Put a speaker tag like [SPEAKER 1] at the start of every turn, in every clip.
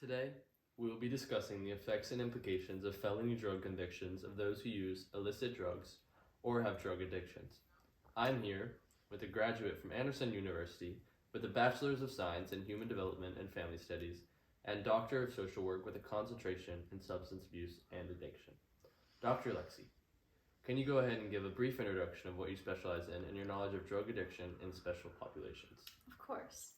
[SPEAKER 1] Today, we will be discussing the effects and implications of felony drug convictions of those who use illicit drugs or have drug addictions. I'm here with a graduate from Anderson University with a Bachelor's of Science in Human Development and Family Studies and Doctor of Social Work with a concentration in substance abuse and addiction. Dr. Lexi, can you go ahead and give a brief introduction of what you specialize in and your knowledge of drug addiction in special populations?
[SPEAKER 2] Of course.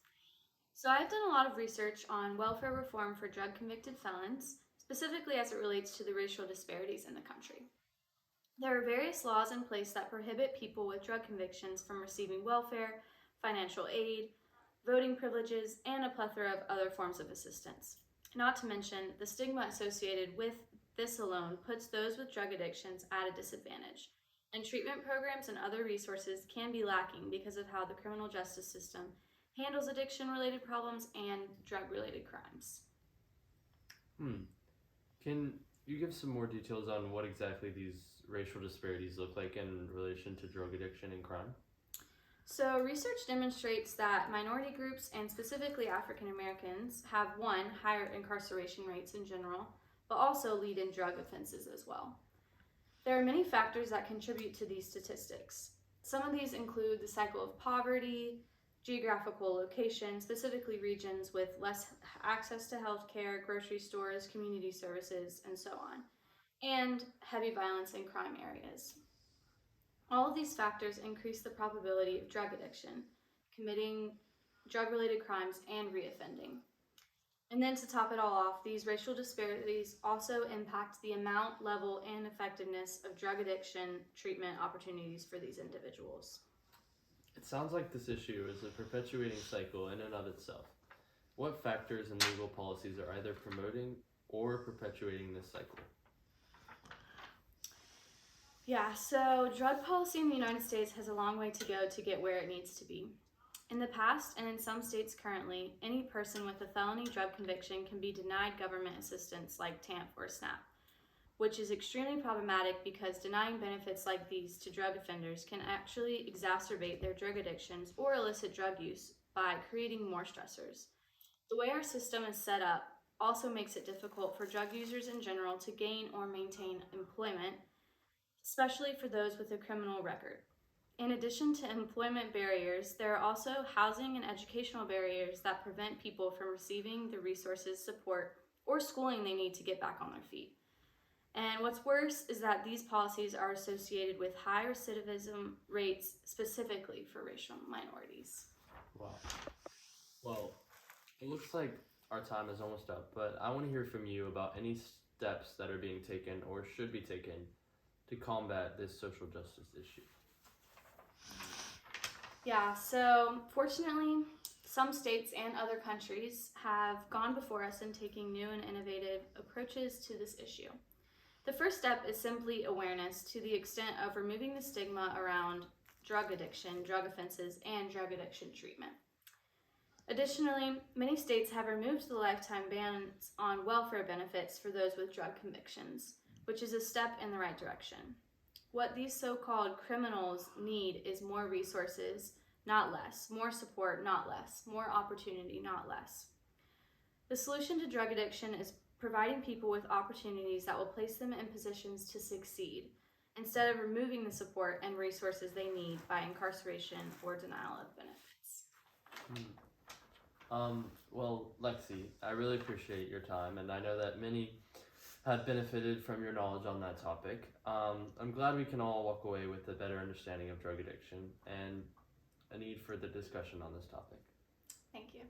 [SPEAKER 2] So I've done a lot of research on welfare reform for drug convicted felons, specifically as it relates to the racial disparities in the country. There are various laws in place that prohibit people with drug convictions from receiving welfare, financial aid, voting privileges, and a plethora of other forms of assistance. Not to mention, the stigma associated with this alone puts those with drug addictions at a disadvantage, and treatment programs and other resources can be lacking because of how the criminal justice system handles addiction-related problems and drug-related crimes.
[SPEAKER 1] Can you give some more details on what exactly these racial disparities look like in relation to drug addiction and crime?
[SPEAKER 2] So, research demonstrates that minority groups, and specifically African Americans, have one, higher incarceration rates in general, but also lead in drug offenses as well. There are many factors that contribute to these statistics. Some of these include the cycle of poverty, geographical location, specifically regions with less access to healthcare, grocery stores, community services, and so on, and heavy violence in crime areas. All of these factors increase the probability of drug addiction, committing drug-related crimes, and reoffending. And then to top it all off, these racial disparities also impact the amount, level, and effectiveness of drug addiction treatment opportunities for these individuals.
[SPEAKER 1] It sounds like this issue is a perpetuating cycle in and of itself. What factors and legal policies are either promoting or perpetuating this cycle?
[SPEAKER 2] Yeah, so drug policy in the United States has a long way to go to get where it needs to be. In the past, and in some states currently, any person with a felony drug conviction can be denied government assistance like TAMP or SNAP, which is extremely problematic because denying benefits like these to drug offenders can actually exacerbate their drug addictions or illicit drug use by creating more stressors. The way our system is set up also makes it difficult for drug users in general to gain or maintain employment, especially for those with a criminal record. In addition to employment barriers, there are also housing and educational barriers that prevent people from receiving the resources, support, or schooling they need to get back on their feet. And what's worse is that these policies are associated with high recidivism rates specifically for racial minorities.
[SPEAKER 1] Wow. Well, it looks like our time is almost up, but I want to hear from you about any steps that are being taken or should be taken to combat this social justice issue.
[SPEAKER 2] Yeah, so fortunately, some states and other countries have gone before us in taking new and innovative approaches to this issue. The first step is simply awareness to the extent of removing the stigma around drug addiction, drug offenses, and drug addiction treatment. Additionally, many states have removed the lifetime bans on welfare benefits for those with drug convictions, which is a step in the right direction. What these so-called criminals need is more resources, not less, more support, not less, more opportunity, not less. The solution to drug addiction is providing people with opportunities that will place them in positions to succeed, instead of removing the support and resources they need by incarceration or denial of benefits.
[SPEAKER 1] Well, Lexi, I really appreciate your time, and I know that many have benefited from your knowledge on that topic. I'm glad we can all walk away with a better understanding of drug addiction and a need for the discussion on this topic.
[SPEAKER 2] Thank you.